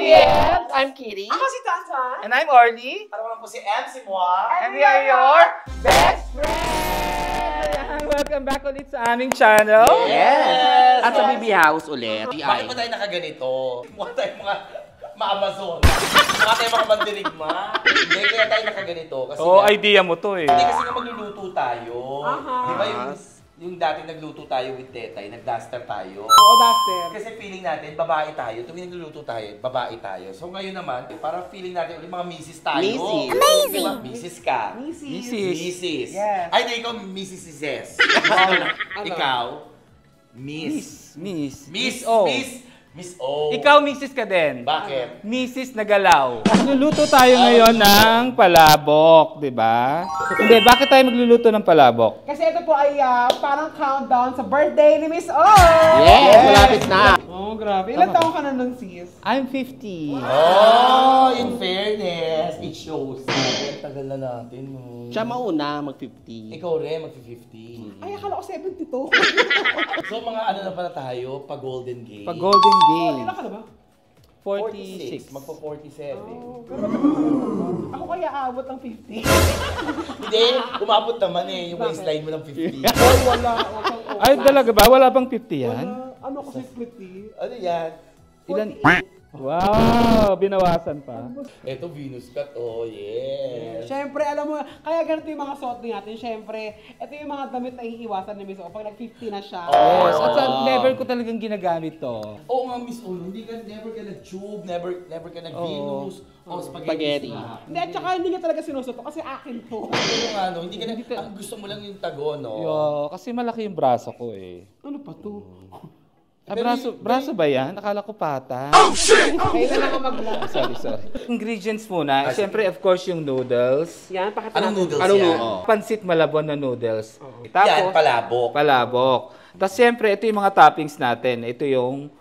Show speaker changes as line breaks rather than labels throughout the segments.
Yes! I'm Kitty.
Ako si Tantan.
And I'm Orly.
Ano naman po si MC Moa.
And we are your best friends! Ayan, welcome back ulit sa aming channel.
Yes!
At sa BB House ulit.
Bakit ba tayo nakaganito? Mukha tayo mga ma-Amazon. Mukha tayo mga mandirigma. Hindi, kaya tayo nakaganito. Kasi
Idea mo to eh.
Hindi kasi nga magluluto tayo. Di ba yung dati nagluto tayo with Tetay, nag-duster tayo.
Oo, Duster.
Kasi feeling natin, babae tayo. Tuwing nagluluto tayo, babae tayo. So ngayon naman, parang feeling natin ulit mga misis tayo.
Mrs.
Amazing! Misis ka.
Mrs.
Yes.
Ay, di, ikaw Mrs. Izes. Ikaw, Miss.
Miss O.
Miss O.
Ikaw, Mrs. ka din.
Bakit?
Mrs. Nagalaw. Magluluto tayo ngayon ng palabok, di ba? Hindi, bakit tayo magluluto ng palabok?
Kasi ito po ay parang countdown sa birthday ni Miss O!
Yes! Malapit na!
Oh, grabe. Ilan taong ka na nun, sis?
I'm 50.
Oh, in fairness, it shows. Tagal na natin.
Siya mauna, mag-50.
Ikaw rin, mag-50.
Ay, akala ko 72.
So mga ano na pala tayo, pa-Golden Gate.
Pag Golden
Oh,
Gate.
ilan ka na ba?
46.
Magpo-47.
Oh, pero ako kaya aabot ng 50.
Hindi, umabot naman eh, yung waistline mo ng 50.
Ay, wala.
Ay, talaga ba? Wala bang 50 yan?
Ano ko si Splitty?
Ano yan?
Ilan? Wow! Binawasan pa.
Eto, Venus cut. Oh, yes.
Siyempre, alam mo, kaya ganito yung mga suot natin. Siyempre, ito yung mga damit na iiwasan ni Miss O pag nag-50 na siya.
Yes, at never ko talagang ginagamit to.
Oo nga, Miss Olo, hindi ka, never ka nag-tube, never ka nag-Venus, o spaghetti.
Hindi, at saka hindi niya talaga sinusuot to kasi akin to.
Pero nga, no, hindi ka na, ang gusto mo lang yung tago, no?
Yo, kasi malaki yung braso ko eh.
Ano pa to?
Ah, braso ba yan? Akala ko pata.
Kaya na lang mag-vlog.
Sorry. Ingredients muna. Siyempre, of course, yung noodles.
Yan, pakita
Anong
natin.
noodles
Anong
yan?
Pansit Malabon na noodles.
Yan, palabok.
Palabok. Tapos siyempre, ito yung mga toppings natin. Ito yung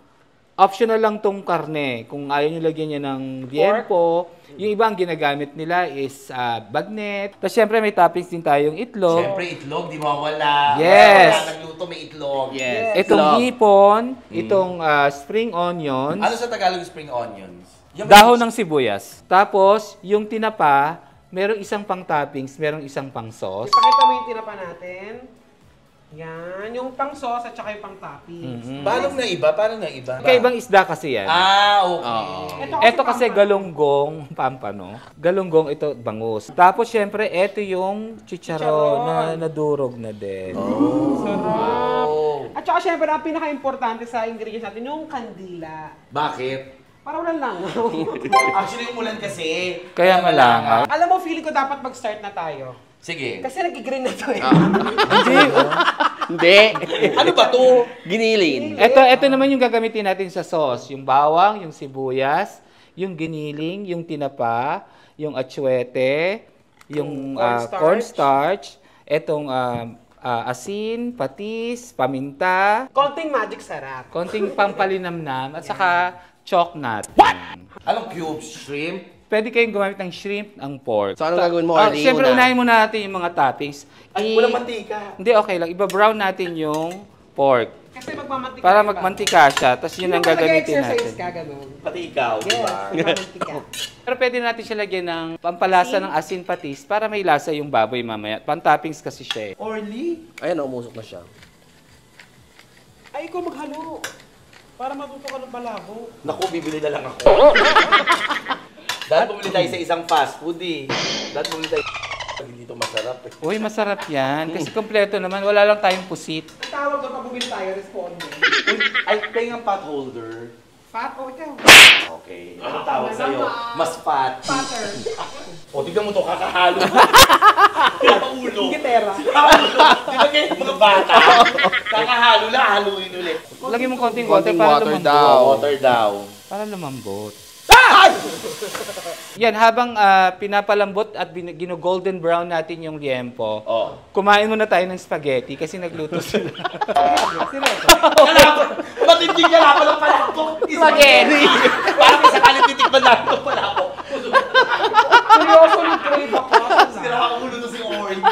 optional lang tong karne. Kung ayaw nyo lagyan niya ng liempo, yung ibang ginagamit nila is bagnet. Tapos siyempre, may toppings din tayong itlog.
Siyempre, itlog, di mawala.
Yes.
Wala nagluto, may itlog.
Yes.
Itong hipon, itong spring onions,
Ano sa Tagalog spring onions?
dahon ng sibuyas. Tapos, yung tinapa, merong isang pang toppings, merong isang pang sauce.
Ipakita mo yung tinapa natin. Yan, yung pang sauce at saka yung pang toppings.
Paano na iba?
Kakaibang isda kasi yan.
Ah, okay.
Ito kasi galunggong, pampano. Galunggong, ito bangus. Tapos syempre, ito yung chicharon na nadurog na din.
Sarap. At saka syempre, ang pinaka-importante sa ingredients natin, yung kandila.
Bakit?
Para walang langaw.
Actually, umulan kasi.
Kaya malangaw.
Alam mo, feeling ko dapat mag-start na tayo.
Sige.
Kasi nag-green na to eh.
Hindi.
Ano ba to?
Ginilin.
Ito naman yung gagamitin natin sa sauce. Yung bawang, yung sibuyas, yung giniling, yung tinapa, yung atsuete, yung cornstarch, itong asin, patis, paminta,
Konting magic sarap.
konting pampalinamnam, at saka choknat.
Anong cubes? Shrimp?
Pwede kayong gumamit ng shrimp, ang pork.
So, ano gagawin mo, Arlie?
Siyempre, unahin muna natin yung mga toppings.
Ay, walang mantika.
Hindi, okay lang. Iba-brown natin yung pork.
Kasi magmamantika.
Para
ka ba?
magmantika siya. Tapos yun ang gagamitin
Nag-exercise
natin.
ka, ganun.
Pati ikaw, di
Yes,
ba?
magmamantika.
Pero pwede natin siya lagyan ng pampalasa ng asin patis para may lasa yung baboy mamaya. Pan-toppings kasi siya eh.
Orly?
Ayan, umusok na siya.
Ay, ikaw maghalo. Para matuto ka ng palabo.
Naku, bibili na lang ako. Dahil bumili tayo sa isang fast food eh. Dahil bumili tayo hindi dito masarap eh.
Uy, masarap yan. Kasi kompleto naman. Wala lang tayong pusit.
Ang tawag doon pag bumili tayo, responde.
Ay, tayo nga pot holder.
Fat o ikaw?
Okay. Ano tawag sa'yo? Mas fat.
Fatter.
O, tignan mo to, kakahalo. Pinapaulo.
Gitera.
Kakahalo. Di ba kayo mga bata? Kakahalo lang, haluin ulit.
Lagyan mo konting water para
water
lumambot.
daw.
Water daw.
Para lumambot.
Ay!
Yan, habang pinapalambot at gino-golden brown natin yung liempo,
Oh.
kumain muna tayo ng spaghetti kasi nagluto sila.
Matindi ka na palang palakpo.
Spaghetti!
Parang isa kalit titikman natin itong palakpo.
Seryoso yung crave ako.
Sira ka ulo to si Orange.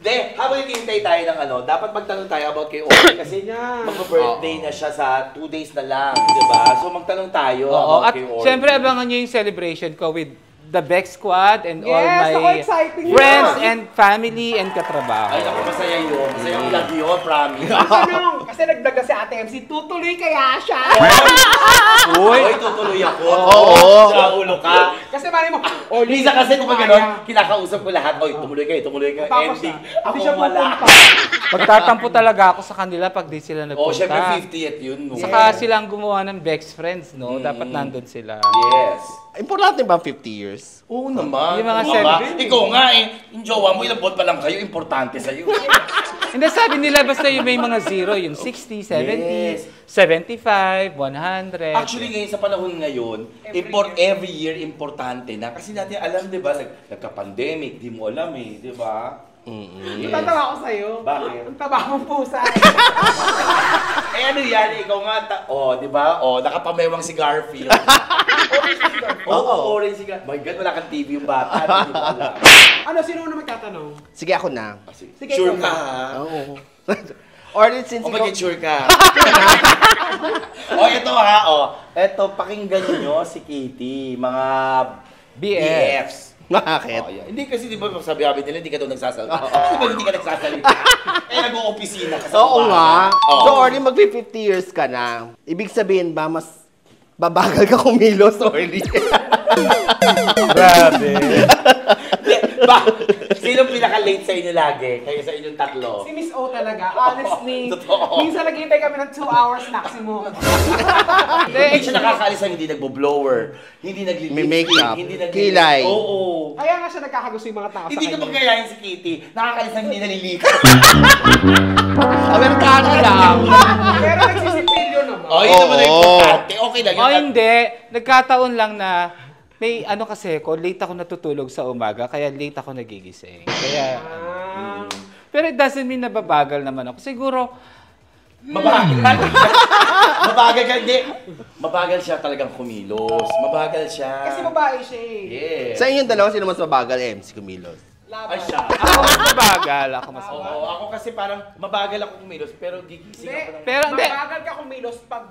De, habang hinihintay tayo ng ano, ano, dapat magtanong tayo about kay Oki kasi
Yeah.
mag-birthday na siya sa 2 days na lang, di ba? So magtanong tayo
Oo,
about
at
kay Oki.
syempre abangan nyo yung celebration ko with the Bex Squad and all
Yes, ako
my
exciting
friends
yun.
and family and katrabaho.
Ay, naku, masaya yun. Masaya yung vlog yun, promise.
Ang tanong, kasi nagdaga si Ate MC, tutuloy kaya siya?
Uy, tutuloy ako.
Oo.
Sa ulo ka.
Kasi mali mo,
Lisa kasi kung gano'n, kinakausap ko lahat. Oy, tumuloy kayo.
Tapos
Ending.
siya,
Ako
hindi siya
wala.
pupunta.
Magtatampo talaga ako sa kanila pag di sila
Oh,
nagpunta.
syempre 50th yun, no?
Saka sila ang gumawa ng Bex Friends, no? Dapat nandun sila.
Yes.
Importante ba ang 50 years?
Oo naman.
Yung mga
Oo nga.
70.
Ikaw nga eh. Yung jowa mo, ilang buwan pa lang kayo, importante sa'yo.
Hindi, sabi nila basta yung may mga zero, yung 60, 70,
Yes.
75, 100.
Actually, ngayon sa panahon ngayon, every year importante na. Kasi natin alam, di ba, nagka-pandemic, di mo alam eh, di ba? Yes.
Tatawa ko sa'yo.
Bakit?
Ang taba mong pusa.
Eh ano yan, ikaw nga, di ba? Nakapamewang si Garfield. Orange si Garfield. My God, wala kang TV yung bata. Hindi mo alam.
Ano, sino na magtatanong?
Sige, ako na.
Sige,
Sure
ikaw
ka,
na.
ha?
Oo. Or since
O
ikaw...
maging sure ka. Ito ha, Ito, pakinggan nyo si Kitty, mga BFs.
Bakit?
Hindi kasi di ba sabi nila hindi ka daw nagsasalita. Di ba hindi ka nagsasalita? Nag-o-opisina ka sa
Oo nga.
Oo.
So, Orly, magpi-50 years ka na. Ibig sabihin ba, mas babagal ka kumilos, Orly?
Grabe.
Ba, sino pinaka-late sa inyo lagi? Kayo sa inyong tatlo?
Si Miss O talaga, honestly.
Totoo.
Minsan naghihintay kami ng 2 hours maximum.
Hindi siya nakakaalis ang hindi nagbo-blower, hindi nag-lipstick,
May makeup,
hindi nag-
kilay.
Oo.
Kaya nga siya nagkakagusto yung mga tao sa
Hindi ka
kanya.
magayahin si Kitty. Nakakaalis ang hindi naliligo.
Amerikano lang.
Pero nagsisipilyo naman.
Oh, yun naman ang importante. Okay lang
O
yun.
hindi, nagkataon lang na may ano kasi ko, late ako natutulog sa umaga, kaya late ako nagigising. Kaya, pero it doesn't mean nababagal naman ako. Siguro,
Mabagal. Mabagal ka, hindi. Mabagal siya talagang kumilos. Mabagal siya.
Kasi babae siya eh.
Yes.
Sa inyong dalawa, sino mas mabagal? MC Kumilos.
Ay,
Laban.
siya.
ako mas mabagal. Ako mas
Oo,
mabagal.
ako kasi parang mabagal ako kumilos, pero gigising ako ng...
Pero hindi.
Mabagal ka kumilos pag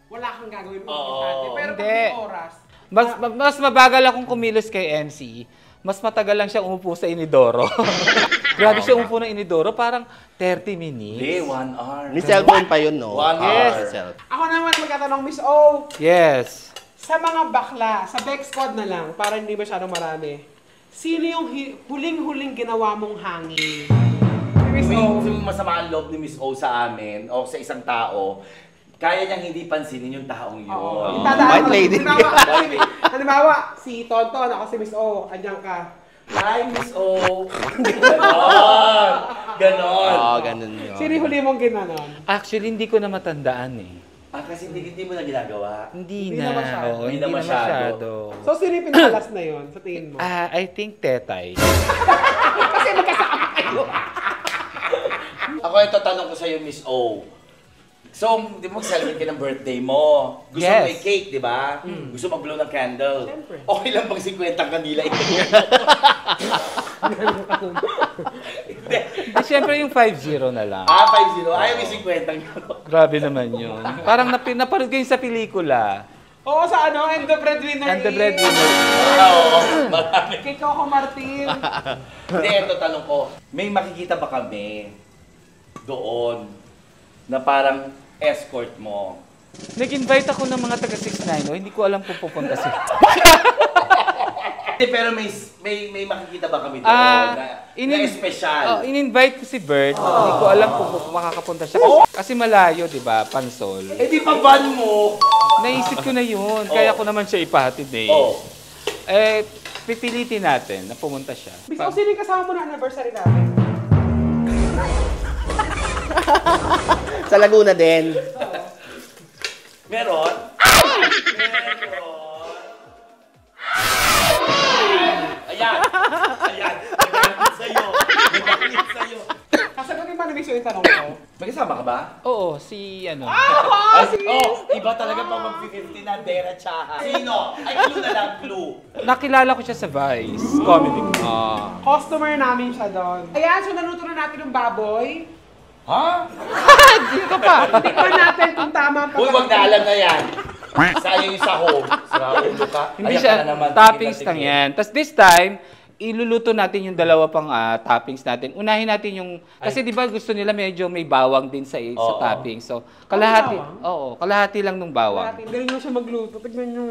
wala kang gagawin mo.
Oo.
Importante. Pero pag
Hindi.
may oras,
Mas mabagal akong kumilos kay MC. Mas matagal lang siya umupo sa inidoro. Grabe siya umupo ng inidoro, parang 30 minutes.
Hindi, 1 hour.
May cellphone pa yun, no?
1
Yes.
hour.
Cellphone.
ako naman magtatanong, Miss O,
Yes.
sa mga bakla, sa Bex Squad na lang, para hindi masyadong marami, sino yung huling-huling ginawa mong hangin? Miss O.
Yung masama ang loob ni Miss O sa amin, o sa isang tao, kaya niyang hindi pansinin yung taong yun.
Oo.
White lady.
Halimbawa, si Tonton, ako si Miss O, andyan ka.
Hi, Miss O. Ganon. Ganon.
Oo, ganun yun.
Sino yung huli mong ginanon?
Actually, hindi ko na matandaan eh.
Kasi hindi mo na ginagawa.
Hindi
Hindi na
na.
masyado.
Oo,
Hindi
hindi
na
na
masyado.
masyado.
So, sino yung pinakalas na yun, sa tingin mo?
I think tetay.
Kasi magkasama kayo.
Ako ito, tanong ko sa'yo, Miss O. So, di mo mag-celebrate ka ng birthday mo. Gusto mo
Yes.
may cake, di ba? Gusto mo mag-blow ng candle.
Siyempre.
Okay lang pag 50 ang kanila ito.
Di, syempre yung 5-0 na lang.
5-0. Ayaw may 50 ang
Grabe naman yun. Parang napanood ko yun sa pelikula.
Oo, sa ano, And the Breadwinner
And the
is-
breadwinner.
Oo, marami.
Kay Coco Martin.
Hindi, ito tanong ko. May makikita ba kami doon na parang escort mo?
Nag-invite ako ng mga taga 690, hindi ko alam kung pupunta sila.
Pero may makikita ba kami doon na espesyal?
In-invite ko si Bert, hindi ko alam kung makakapunta siya. Kasi malayo, di ba? Pansol.
Eh di pa van mo?
Naisip ko na yun, kaya ko naman siya ipahatid eh.
Oh.
Eh, pipilitin natin na pumunta siya.
Miss O, sino yung kasama mo na anniversary natin?
Sa Laguna din.
Meron? Ayan! Ayan! Nagalit sa'yo! Nagalit sa'yo!
Sasagutin ba ni Miss O yung tanong ko?
May kasama ka ba?
Oo, si ano.
Iba talaga pag mag-50 na Dera Chaha. Sino? Ay, clue na lang, clue.
Nakilala ko siya sa Vice Comedy.
Customer namin siya doon. Ayan, so naluto na natin ng baboy.
Ha?
Hindi ka pa.
Tikman natin kung tama ang
Uy, wag na alam na yan. Sayang yung sahog. Sa ulo ka.
Hindi
Ayan
siya,
ka na naman.
toppings
Tigil na
lang
tigil.
yan. Tapos this time, iluluto natin yung dalawa pang toppings natin. Unahin natin yung, kasi di ba gusto nila medyo may bawang din sa
Oo.
topping. So, kalahati,
bawang?
oo, kalahati lang ng bawang.
Galing mo siya magluto. Tignan nyo.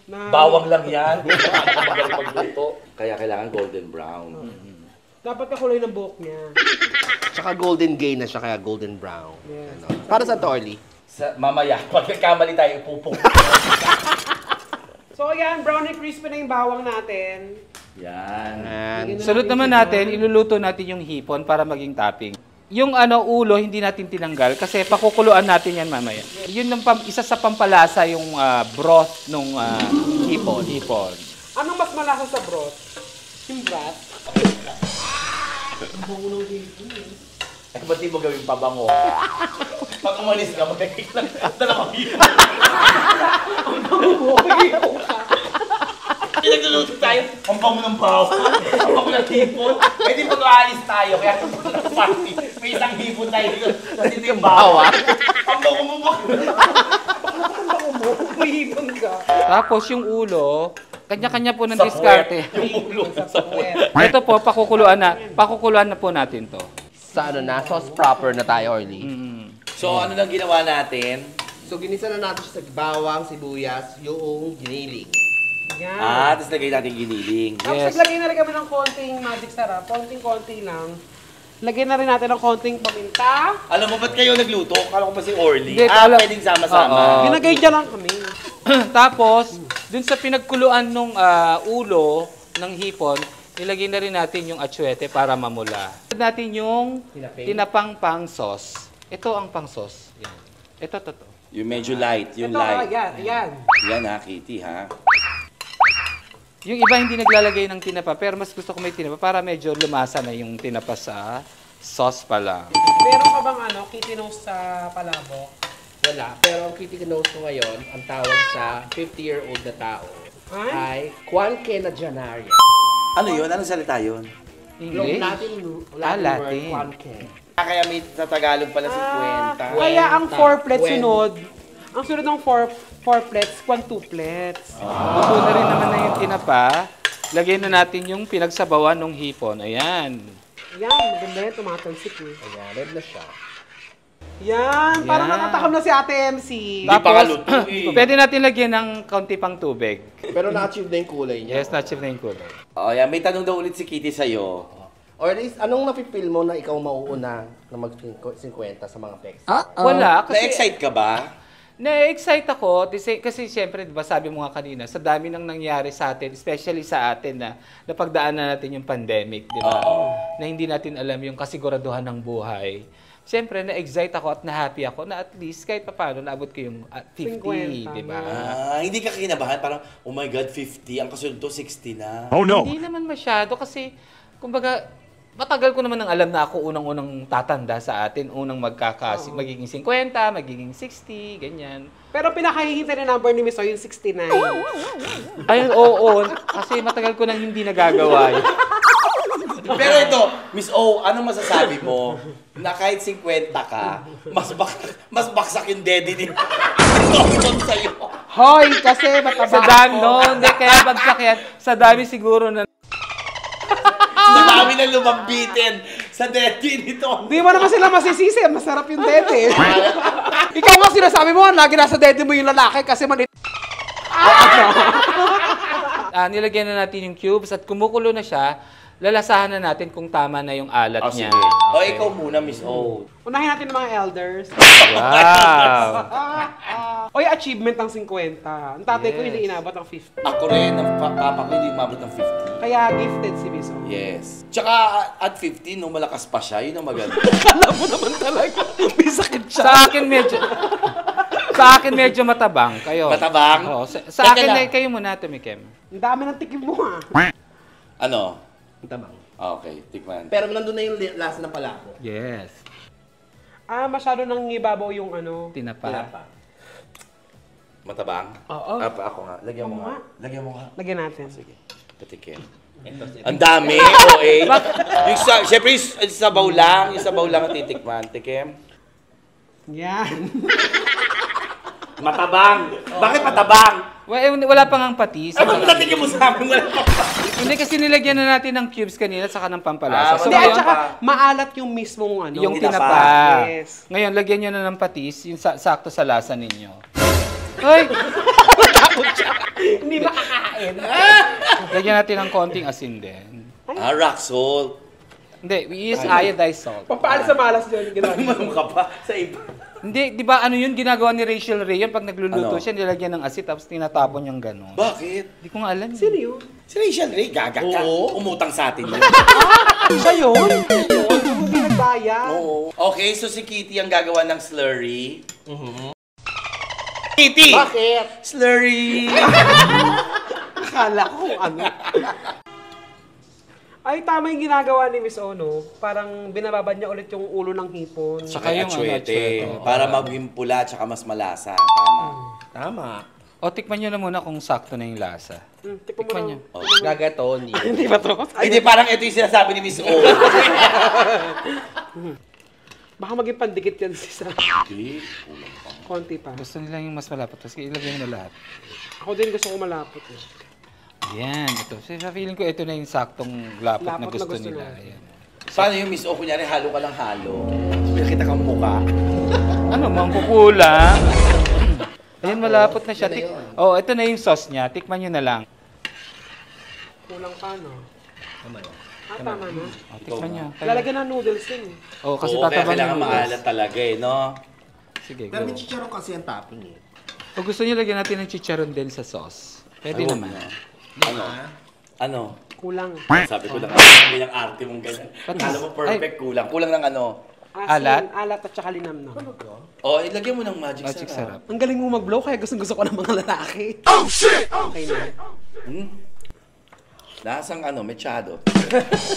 Na,
Bawang lang yan. Magaling magluto. Kaya kailangan golden brown.
Dapat kakulay ng buhok niya.
Tsaka golden gay na siya, kaya golden brown.
Yes.
Ano. Para sa Torly.
Mamaya, pag nagkamali tayo, ipupong.
So ayan, brownie crispy na yung bawang natin.
Yan.
And,
Sunod naman natin, iluluto natin yung hipon para maging topping. Yung ulo, hindi natin tinanggal kasi pakukuluan natin yan mamaya. Yun ang isa sa pampalasa yung broth ng hipon.
Anong mas malasa sa broth? Yung broth?
Eh, ba't di mo gawing pabango? Pag umalis ka, magkakik lang. Dalawang hipon. Pinagluluto tayo. Ang bango ng bawa. Ang bango ng hipon. Eh di pag aalis tayo, kaya kung ng party, may isang hipon tayo dito. Kasi ito yung bawa. Ang bango mo.
Mahipon ka.
Tapos yung ulo, kanya-kanya po ng diskarte.
Yung ulo sa puwet.
Ito po, pakukuluan na po natin to.
sa sauce proper na tayo, Orly.
So, ano lang ginawa natin?
So, ginisa na natin siya sa bawang, sibuyas, yung giniling.
Yan.
Tapos lagay natin giniling.
Tapos
Yes.
naglagay na rin kami ng konting magic sarap. Konting-konti lang. Lagyan na rin natin ng konting paminta.
Alam mo, ba't kayo nagluto? Kala ko ba si Orly?
Hindi,
Pwedeng sama-sama.
Oo.
Ginagay dyan lang kami.
Tapos, dun sa pinagkuluan ng ulo ng hipon, ilagay na rin natin yung atsuete para mamula. Ilagay natin yung tinapang pang sauce. Ito ang pang sauce. Yan. Ito.
Yung medyo light, yung
Ito,
light.
yan.
Yan ha, Kitty ha.
Yung iba hindi naglalagay ng tinapa, pero mas gusto ko may tinapa para medyo lumasa na yung tinapa sa sauce pa lang.
Meron ka bang kitty nose sa palabok?
Wala. Pero ang critical nose ko ngayon, ang tawag sa 50-year-old na tao ay Juan Kenadyanaria.
Ano yun? Anong salita yun?
English?
Latin
Latin.
word, Juan Ken.
Kaya may sa Tagalog pala 50.
Kaya ang 4 plates
Kwenta.
sunod. Ang sunod ng 4 plates, 2 plates.
Luto na rin naman na yung tinapa. Lagyan na natin yung pinagsabawan ng hipon. Ayan.
Yan, maganda yan, tumatalsik eh.
Ayan, red na siya.
Yan, parang
Yan.
nakatakam na si Ate MC.
Hindi pa kaluto eh.
pwede natin lagyan ng kaunti pang tubig.
Pero na-achieve na yung kulay niya.
Yes, na-achieve na yung kulay.
Oh, yan. May tanong daw ulit si Kitty sa'yo.
Or at least, anong napipil mo na ikaw mauuna na mag-50 sa mga pecs?
Wala. Kasi,
Na-excite ka ba?
na-excite ako kasi siyempre, di ba sabi mo nga kanina, sa dami nang nangyari sa atin, especially sa atin na napagdaanan natin yung pandemic, di ba? Na hindi natin alam yung kasiguraduhan ng buhay. Siyempre, na-excite ako at na-happy ako na at least kahit paano naabot ko yung 50,
50,
di ba?
Hindi ka kinabahan? Parang, oh my God, 50. Ang kasunod to, 60 na.
Hindi naman masyado kasi, kumbaga, matagal ko naman nang alam na ako unang-unang tatanda sa atin, unang magiging 50, magiging 60, ganyan.
Pero pinakahihintay na number ni Miss O yung 69.
Ayun, oo, kasi matagal ko nang hindi nagagawa yun.
Pero ito, Miss O, ano masasabi mo na kahit 50 ka, mas baksak yung daddy ni Tonton sa'yo?
Hoy, kasi mataba
Sa dami, no, hindi, kaya bagsak yan. Sa dami siguro na
Sa dami na lumambitin sa daddy ni Tonton.
Di mo naman sila masisisi, masarap yung dede. Ikaw nga sinasabi mo, lagi nasa dede mo yung lalaki kasi manit...
nilagyan na natin yung cubes at kumukulo na siya, lalasahan na natin kung tama na yung alat niya.
Sige. O,
Okay.
ikaw muna, Miss O.
Unahin natin ng mga elders.
Wow!
Oy, achievement ng 50. Ang tatay ko
Yes.
hindi inabot ng 50.
Ako rin, ang papa ko hindi umabot ng 50.
Kaya gifted si Miss O.
Yes. Tsaka at 15, nung malakas pa siya, yun ang maganda.
Alam mo naman talaga, may sakit siya.
Sa akin medyo matabang. Kayo.
Matabang?
Oo. Sa
Teka
akin,
lang.
kayo muna, tumikim.
Ang dami ng tikim mo ha.
Ano?
Ang tabang.
Okay, tikman.
Pero nandun na yung lasa ng palako.
Yes.
Masyado nang ibabaw yung
Tinapa.
Matabang?
Oo.
Ako nga. Lagyan mo
Oo
nga.
nga.
Lagyan mo nga.
Lagyan natin.
Sige. Patikim. Ang dami, OA. Siyempre, yung sabaw lang ang titikman. Tikim.
Yan.
Matabang. Bakit matabang?
Wala pang ang patis.
Ano natikim mo sa amin? Wala pa.
Hindi kasi nilagyan na natin ng cubes kanina saka ng pampalasa.
So,
Hindi, at
ngayon,
saka maalat yung mismong ano.
yung
tinapa.
tinapa.
Yes.
Ngayon, lagyan nyo na ng patis, yung sakto sa lasa ninyo. Ay!
Hindi makakain.
Lagyan natin ng konting asin din.
Rock salt.
Hindi, we use iodized salt.
Papaalis sa malas dyan.
Ano ka pa sa iba?
Hindi, di ba ano yun, ginagawa ni Rachel Ray yun, pag nagluluto
Ano?
siya, nilagyan ng asin, tapos tinatapon yung gano'n.
Bakit?
Hindi ko nga alam.
Sino yun?
Si Rachel Ray, gaga ka.
Oo.
Umutang sa atin yun.
Siya yun? Hindi nagbayad.
Oo. Okay, so si Kitty ang gagawa ng slurry. Kitty!
Bakit?
Slurry!
Akala ko ano. Ay, tama yung ginagawa ni Miss Ono. Parang binababad niya ulit yung ulo ng hipon.
Tsaka yung
atsuete.
atsuete. Para maging pula, tsaka mas malasa. Tama.
Tama.
O, tikman nyo na muna kung sakto na yung lasa.
Tikman mo
Tikman
na.
niyo.
Gagatoni.
Hindi ba to?
Ay, hindi, parang ito yung sinasabi ni Miss O.
Baka maging pandikit yan sa
Hindi. Kulang pa.
konti pa.
Gusto nila yung mas malapot, tapos ilagay mo na lahat.
Ako din gusto ko malapot eh.
Yan, ito. Sa feeling ko, ito na yung saktong lapot na
Lapot na
gusto
gusto
nila.
na.
Ayan.
Paano yung Miss O? Kunyari, halo ka lang halo. Pinakita kang mukha.
Ano, mangkukulang? Ayan, malapot na siya. Oh, ito na yung sauce niya. Tikman nyo na lang.
Kulang pa, no?
Tama yun.
Tama na.
Oh, tikman nyo.
Lalagyan ng noodles din eh.
Oh, kasi
Oo, kaya
tatabang
kailangan
yung
maalat talaga eh, no?
Sige,
Pero may
go.
chicharon kasi ang topping eh.
Kung gusto nyo, lagyan natin ng chicharon din sa sauce. Pwede
Ay,
naman.
Ano? Ano?
Kulang.
Sabi ko lang, hindi yung arte mong ganyan. Kala mo perfect, kulang. Kulang ng ano?
Asin,
Alat?
alat at saka linam na.
Oh, ilagyan mo ng magic,
Magic
sarap.
sarap.
Ang galing mo mag-blow kaya gusto ko ng mga lalaki. Oh shit! Okay na.
Lasang ano, mechado.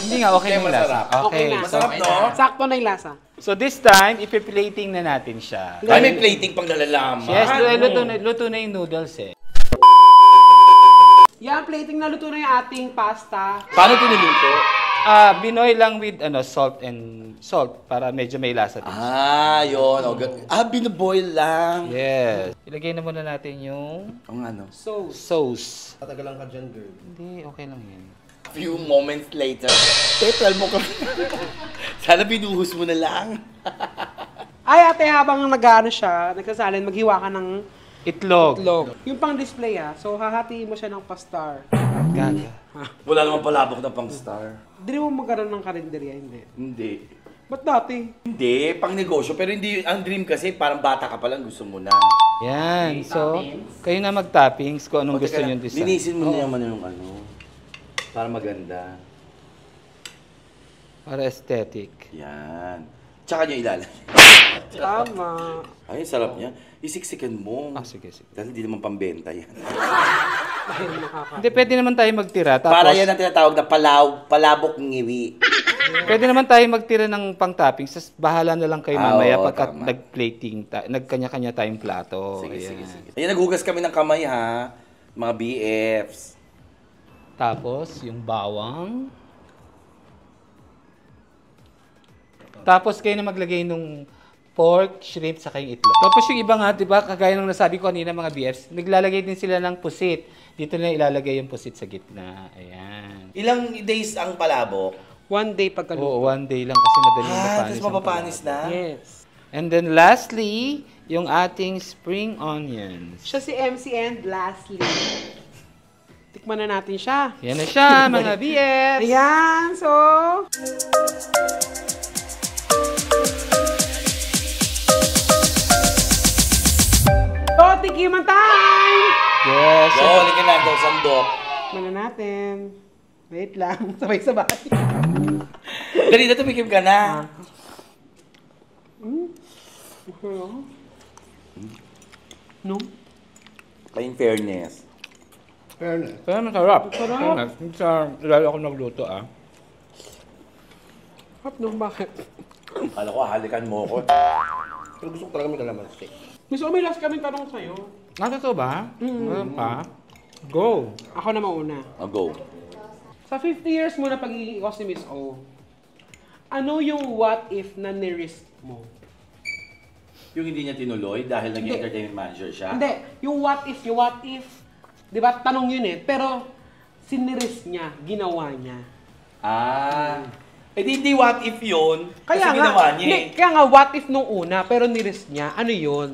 Hindi nga, okay na yung lasa.
masarap.
Okay.
Okay na.
Masarap, no?
Sakto na yung lasa.
So this time, ipiplating na natin siya.
Ay, may plating pang nalalaman.
Yes, luto na yung noodles eh.
Yan, plating na luto na yung ating pasta.
Paano ito niluto?
Binoy lang with salt para medyo may lasa din.
Yun. Binoboil lang.
Yes. Ilagay na muna natin yung
Ang ano?
So,
sauce.
Tatagalan ka dyan, girl.
Hindi, okay lang yan.
Few moments later. Total mo ka. Sana binuhos mo na lang.
ay ate, habang nag-ano siya, nagsasalin, maghiwa ka ng
Itlog.
itlog. Yung pang display so hahatiin mo siya ng pastar.
Gaga.
Wala namang palabok na pang star.
Hindi mo magkaroon ng karinderya, hindi.
Hindi.
Ba't dati?
Hindi, pang negosyo. Pero hindi, ang dream kasi parang bata ka pa lang gusto mo na.
Yan. So, kayo na mag-toppings kung anong gusto nyo design.
Linisin mo na naman yung ano. Para maganda.
Para aesthetic.
Yan. Tsaka nyo ilalagay.
Tama.
Ay, sarap niya. Isiksikan mo.
Sige.
Dahil hindi naman pambenta yan.
Dahil nakaka...
Hindi, pwede naman tayo magtira. Tapos,
Para yan ang tinatawag na palabok ngiwi.
pwede naman tayo magtira ng pang-toppings. Tapos bahala na lang kayo mamaya
Oo,
pagka
tama.
nag-plating, nagkanya-kanya tayong plato.
Sige,
Ayan.
sige. Ayan, naghugas kami ng kamay ha. Mga BFs.
Tapos, yung bawang. Tapos, kayo na maglagay nung pork, shrimp, saka yung itlog. Tapos yung iba nga, di ba, kagaya nung nasabi ko kanina mga BFs, naglalagay din sila ng pusit. Dito na ilalagay yung pusit sa gitna. Ayan.
Ilang days ang palabok?
One day pagkaluto.
Oo, one day lang kasi madaling mapanis.
Tapos
ang
mapapanis
palabok.
na?
Yes.
And then lastly, yung ating spring onions.
Siya si MC and lastly. Tikman na natin siya.
Yan na siya, mga BFs!
Ayan, so... So, tikiman time!
Yes.
Go, halika na ito, sandok.
Tikman na natin. Wait lang, sabay-sabay.
Dali na, tumikim ka na.
No?
In fairness.
Fairness.
Pero masarap.
Masarap.
Sa lalo ako nagluto
Hap, no? Bakit?
Kala ko, halikan mo ko.
Pero gusto ko talaga may kalamansi.
Miss, may last kaming tanong sa'yo.
Totoo ba? Meron pa? Go!
Ako na mauna.
Go.
Sa 50 years mo na pagiging ikaw si Miss O, ano yung what if na nirisk mo?
Yung hindi niya tinuloy dahil naging
Hindi.
entertainment manager siya?
Hindi, yung what if, di ba, tanong yun eh, pero sinirisk niya, ginawa niya.
Eh di what if yun?
Kaya
kasi
nga,
ginawa niya
hindi, kaya nga what if nung una, pero nirisk niya, ano yun?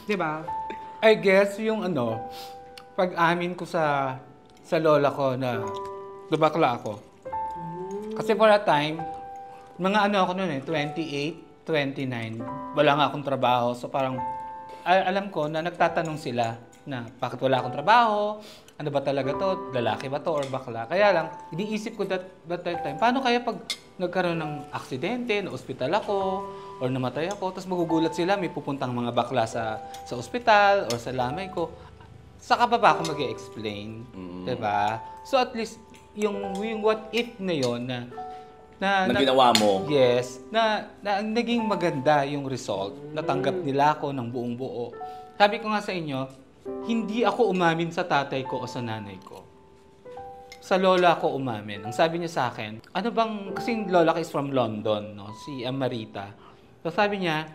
Di ba?
I guess yung pag-amin ko sa lola ko na dubakla ako. Kasi for a time, mga ako noon 28, 29, wala nga akong trabaho. So parang, alam ko na nagtatanong sila na bakit wala akong trabaho, ano ba talaga to, lalaki ba to or bakla. Kaya lang, iniisip ko that time, paano kaya pag nagkaroon ng aksidente, na ospital ako, or namatay ako, tapos magugulat sila, may pupuntang mga bakla sa ospital or sa lamay ko. Saka pa ba ako mag-i-explain? Diba? So at least, yung what if na yun na
ginawa mo?
Yes. Na naging maganda yung result. Natanggap nila ako ng buong buo. Sabi ko nga sa inyo, hindi ako umamin sa tatay ko o sa nanay ko. Sa lola ko umamin. Ang sabi niya sa akin, ano bang, kasi yung lola ko is from London, no? Si Amarita. So sabi niya,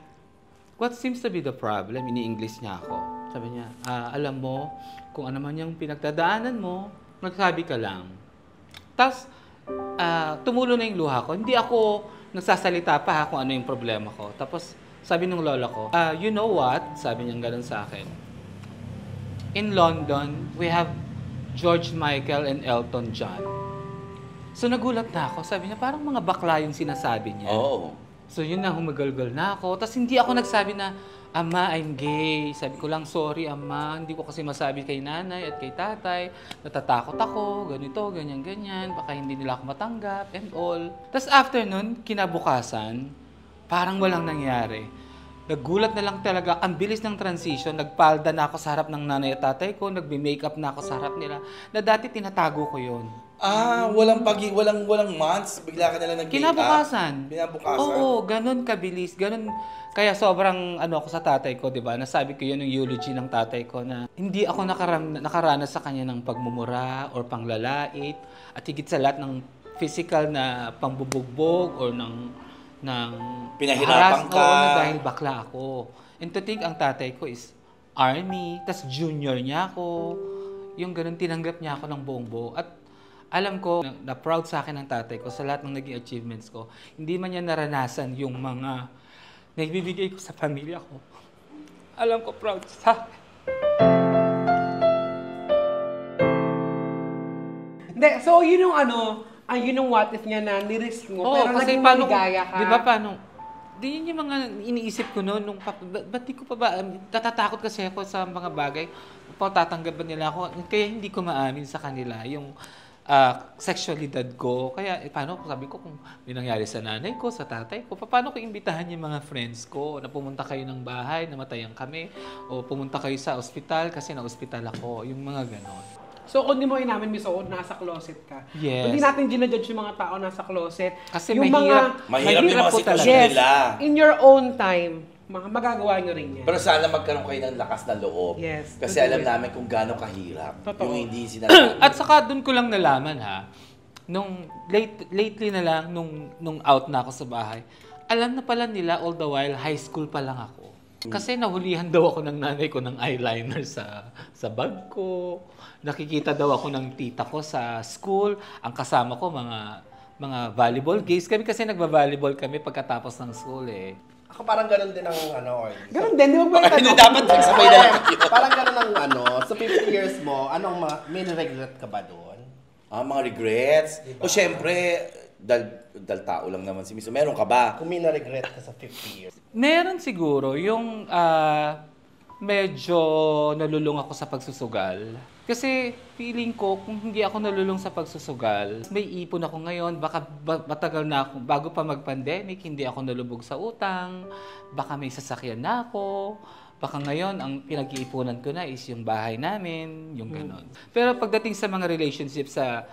what seems to be the problem? Ini-English niya ako. Sabi niya, alam mo, kung ano man yung pinagdadaanan mo, magsabi ka lang. Tapos, tumulo na yung luha ko. Hindi ako nagsasalita pa kung ano yung problema ko. Tapos, sabi ng lola ko, you know what? Sabi niya ganun sa akin. In London, we have George Michael and Elton John. So, nagulat na ako. Sabi niya, parang mga bakla yung sinasabi niya.
Oo.
So, yun na, humagalgal na ako. Tapos, hindi ako nagsabi na, Ama, I'm gay. Sabi ko lang, sorry, Ama. Hindi ko kasi masabi kay nanay at kay tatay. Natatakot ako, ganito, ganyan. Baka hindi nila ako matanggap and all. Tapos after nun, kinabukasan, parang walang nangyari. Nagulat na lang talaga. Ang bilis ng transition. Nagpalda na ako sa harap ng nanay at tatay ko. Nagbe-makeup na ako sa harap nila. Na dati tinatago ko yun.
Walang months. Bigla ka na lang nag-make
Kinabukasan.
Kinabukasan?
Oo, ganun kabilis. Ganun. Kaya sobrang ako sa tatay ko, di ba? Nasabi ko yun yung eulogy ng tatay ko na hindi ako nakaranas sa kanya ng pagmumura or panglalait at higit sa lahat ng physical na pambubugbog or ng
pinahirapan ka.
Oo, dahil bakla ako. And to think, ang tatay ko is army, tas junior niya ako. Yung ganun, tinanggap niya ako ng buong buo. At alam ko na proud sa akin ng tatay ko sa lahat ng naging achievements ko. Hindi man niya naranasan yung mga naibibigay ko sa pamilya ko. Alam ko, proud sa akin.
Hindi, so yun yung yun yung what if niya na nirisk mo, pero
kasi
naging
paano,
maligaya ka.
di ba paano? Di yun yung mga iniisip ko noon, ba't di ko pa ba, natatakot kasi ako sa mga bagay, tatanggap ba nila ako, kaya hindi ko maamin sa kanila yung sexualidad ko. Kaya, paano, sabi ko, kung may nangyari sa nanay ko, sa tatay ko, paano ko imbitahan yung mga friends ko na pumunta kayo ng bahay, namatayan kami, o pumunta kayo sa ospital kasi na-ospital ako, yung mga ganon.
So, kung di mo inamin, Miss O, nasa closet ka.
Yes.
Hindi natin ginajudge yung mga tao nasa closet.
Kasi
yung
mahirap
yung mga
po
sitwasyon
talaga.
nila.
In your own time, magagawa nyo rin yan.
Pero sana magkaroon kayo ng lakas na loob.
Yes,
Kasi
totoo
alam
yun.
namin kung gaano kahirap.
Totoo.
Yung hindi sinasabi.
At saka doon ko lang nalaman nung lately na lang, nung out na ako sa bahay, alam na pala nila all the while, high school pa lang ako. Kasi nahulihan daw ako ng nanay ko ng eyeliner sa bag ko. Nakikita daw ako ng tita ko sa school. Ang kasama ko mga volleyball games. Kami kasi nagba-volleyball kami pagkatapos ng school eh.
Ako parang ganun din ang Oil.
Ganun din, di ba ba?
Hindi dapat nagsabay na lang kayo.
Parang ganun ang sa 50 years mo, may regret ka ba doon?
Mga regrets.
Diba?
O syempre, dahil tao lang naman si Miso. Meron ka ba?
Kung may na-regret ka sa 50 years.
Meron siguro yung medyo nalulung ako sa pagsusugal. Kasi feeling ko, kung hindi ako nalulung sa pagsusugal, may ipon ako ngayon, baka matagal na ako, bago pa mag-pandemic, hindi ako nalubog sa utang, baka may sasakyan na ako, baka ngayon, ang pinag-iipunan ko na is yung bahay namin, yung ganon. Pero pagdating sa mga relationships sa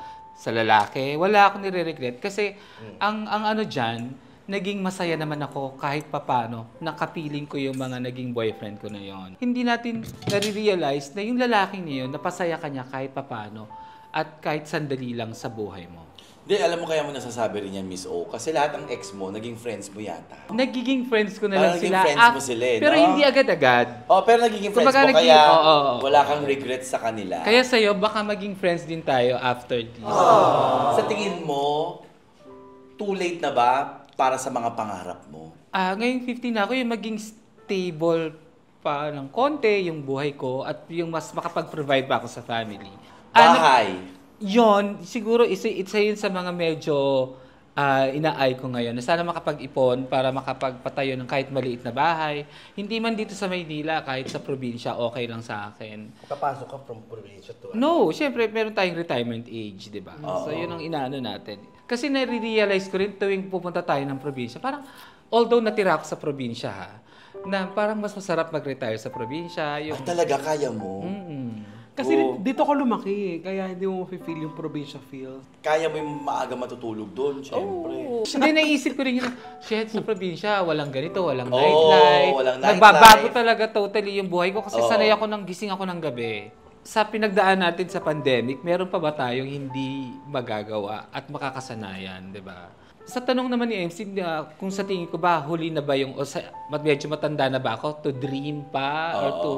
lalaki, wala akong nire-regret kasi ang dyan, naging masaya naman ako kahit papano, nakapiling ko yung mga naging boyfriend ko na yon. Hindi natin nare-realize na yung lalaking niyon, napasaya kanya kahit papano. at kahit sandali lang sa buhay mo.
Hindi, alam mo kaya mo nasasabi rin yan, Miss O. Kasi lahat ng ex mo, naging friends mo yata.
Nagiging friends ko na lang
Naging
sila.
friends mo sila
Pero
no?
hindi agad-agad.
Oh, pero nagiging friends
Kumbaga,
mo, kaya
oo.
wala kang regrets sa kanila.
Kaya sa'yo, baka maging friends din tayo after this.
Sa tingin mo, too late na ba para sa mga pangarap mo?
Ngayong 15 na ako, yung maging stable pa ng konti yung buhay ko at yung mas makapag-provide pa ako sa family.
Bahay.
Yon, siguro isa yun sa mga medyo ina-eye ko ngayon na sana makapag-ipon para makapagpatayo ng kahit maliit na bahay. Hindi man dito sa Maynila, kahit sa probinsya, okay lang sa akin.
Papasok ka from probinsya to.
No, syempre meron tayong retirement age, di ba? So yun ang inaano natin. Kasi nare-realize ko rin tuwing pupunta tayo ng probinsya, parang although natira ako sa probinsya na parang mas masarap mag-retire sa probinsya. Yung...
talaga kaya mo?
Kasi dito ko lumaki, kaya hindi mo feel yung probinsya feel.
Kaya mo yung maaga matutulog doon, syempre.
Hindi, naisip ko rin yun, shit, sa probinsya, walang ganito, walang nightlife.
Walang nightlife.
Nagbabago talaga totally yung buhay ko kasi sanay ako gising ako ng gabi. Sa pinagdaan natin sa pandemic, meron pa ba tayong hindi magagawa at makakasanayan, di ba? Sa tanong naman ni MC, kung sa tingin ko ba, huli na ba yung, medyo matanda na ba ako, to dream pa, or to...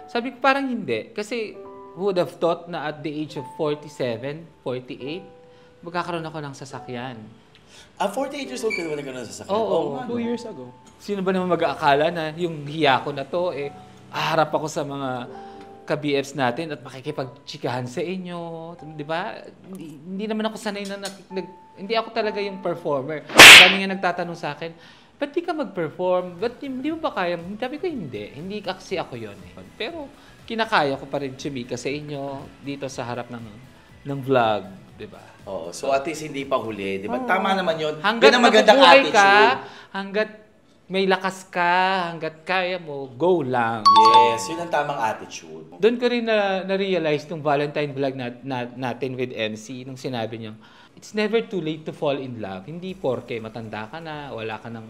Sabi ko parang hindi. Kasi who would have thought na at the age of 47, 48, magkakaroon ako ng sasakyan.
48 years old ka naman nagkaroon ng sasakyan?
Oo.
2 years ago.
Sino ba naman mag-aakala na yung hiya ko na to, aharap ako sa mga ka-BFs natin at makikipagtsikahan sa inyo. Di ba? Hindi naman ako sanay na hindi ako talaga yung performer. Dami nga nagtatanong sa akin, ba't di ka mag-perform? Ba't hindi mo ba kaya? Sabi ko, hindi. Hindi kasi ako yun. Pero kinakaya ko pa rin chumika sa inyo dito sa harap ng vlog. Di ba?
Oo. So at least hindi pa huli. Di ba? Tama naman yun.
Hanggat
Yan ang magandang
mabubuhay
attitude.
ka, hanggat may lakas ka, hanggat kaya mo, go lang.
Yes, yun ang tamang attitude.
Doon ko rin na-realize nung Valentine vlog natin with MC, nung sinabi niya, it's never too late to fall in love. Hindi porke matanda ka na, wala ka ng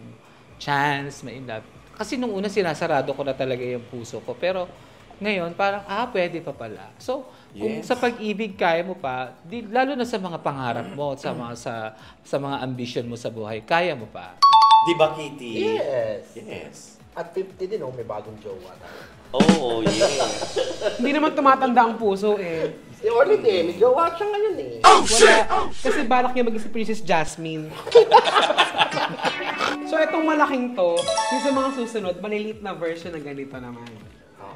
chance ma-in love. Kasi nung una sinasarado ko na talaga yung puso ko. Pero ngayon, parang, pwede pa pala. So, kung sa pag-ibig kaya mo pa, lalo na sa mga pangarap mo, sa mga ambition mo sa buhay, kaya mo pa.
Di ba, Kitty?
Yes. At 50 din, may bagong jowa tayo.
Oo, yes.
Hindi naman tumatanda ang puso
Si Orly din, may jowa siya ngayon
Wala. Kasi balak niya maging si Princess Jasmine. So, itong malaking to, yung sa mga susunod, maliliit na version na ganito naman.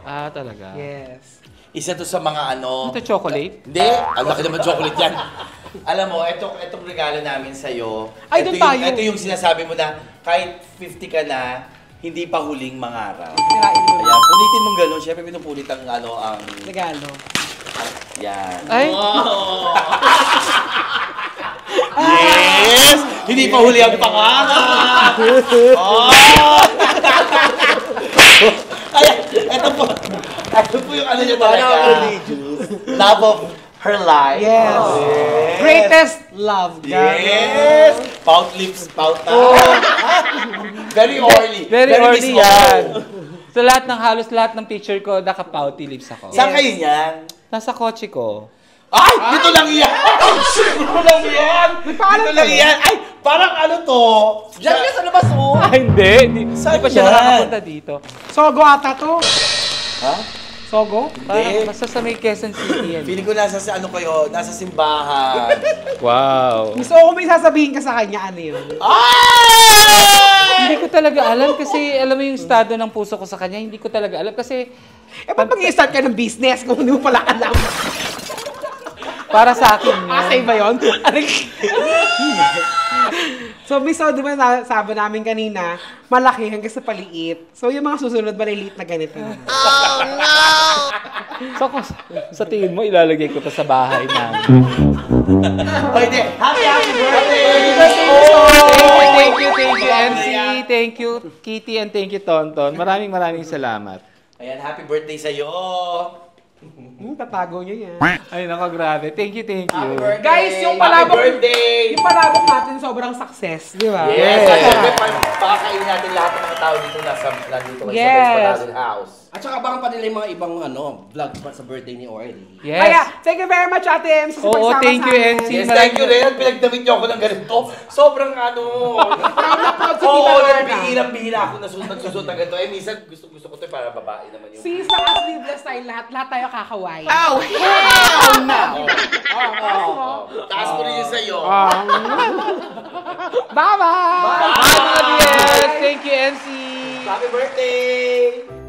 Talaga?
Yes.
Isa to sa mga
Ito chocolate?
Hindi. Ang laki naman chocolate yan. Alam mo, itong regalo namin sa'yo.
Ay, doon tayo.
Ito yung sinasabi mo na kahit 50 ka na, hindi pa huling mangarap.
Tirain mo.
Ayan, punitin mong gano'n. Siyempre, pinupulit ang
Regalo.
Yan.
Ay!
Yes! Hindi pa huli ang pangarap! Ayan, ito po. Ito po yung niya talaga. Love of her life.
Yes. Greatest love.
Yes! Pout lips, pout na. Very oily.
Very early
Miss
yan.
O.
Sa halos lahat ng picture ko, naka-pouty lips ako.
Saan kayo niyan?
Nasa kotse ko.
Ay! Dito lang yan! Dito lang yan! Dito lang yan! Ay! Parang to? Diyan ka sa labas mo!
Hindi. Hindi pa siya
yan?
nakakapunta dito.
Sogo ata to.
Ha?
Sogo?
Hindi.
Basta sa may Quezon City yan.
Feeling ko nasa kayo, nasa simbahan.
Wow.
Gusto ko may sasabihin ka sa kanya, ano yun?
Hindi ko talaga alam kasi alam mo yung estado ng puso ko sa kanya, hindi ko talaga alam kasi
Ba't mag-i-start ka ng business kung hindi mo pala alam?
para sa akin yun.
Sa iba yun? So, Miss O, di ba sabi namin kanina, malaki hanggang sa paliit. So, yung mga susunod, maliliit na ganito.
So kung sa tingin mo ilalagay ko pa sa bahay namin.
Pwede. Happy birthday!
Thank you MC, thank you Kitty, and thank you Tonton. Maraming salamat.
Ayan, happy birthday sa'yo!
Tatago niya yan.
Ay nako, grabe. Thank you.
Happy birthday!
Guys, yung
Happy
palabok,
birthday!
yung palabok natin sobrang success, di ba?
Yes! At syempre, pakakainin natin lahat ng mga tao dito nandito sa
Yes.
Best Paladan House.
At saka abangan pa nila yung mga ibang vlog pa sa birthday ni Orly.
Yes.
Kaya, thank you very much, Ate Ems. sa
Oo,
pagsama
thank
sa
you,
amin.
MC.
Yes, thank you rin. At pinagdamit niyo ako ng ganito. Sobrang
Proud na proud si
Oo,
Tita Lorna.
nagbihirang-bihira ako nagsusuot ng ganito. Minsan gusto ko to para babae naman yung...
Sis, naka sleeveless tayo lahat tayo kakaway.
Oh, hell no!
Taas ko rin yun sa'yo.
Bye-bye!
Bye, mga dears! Thank you, MC!
Happy birthday!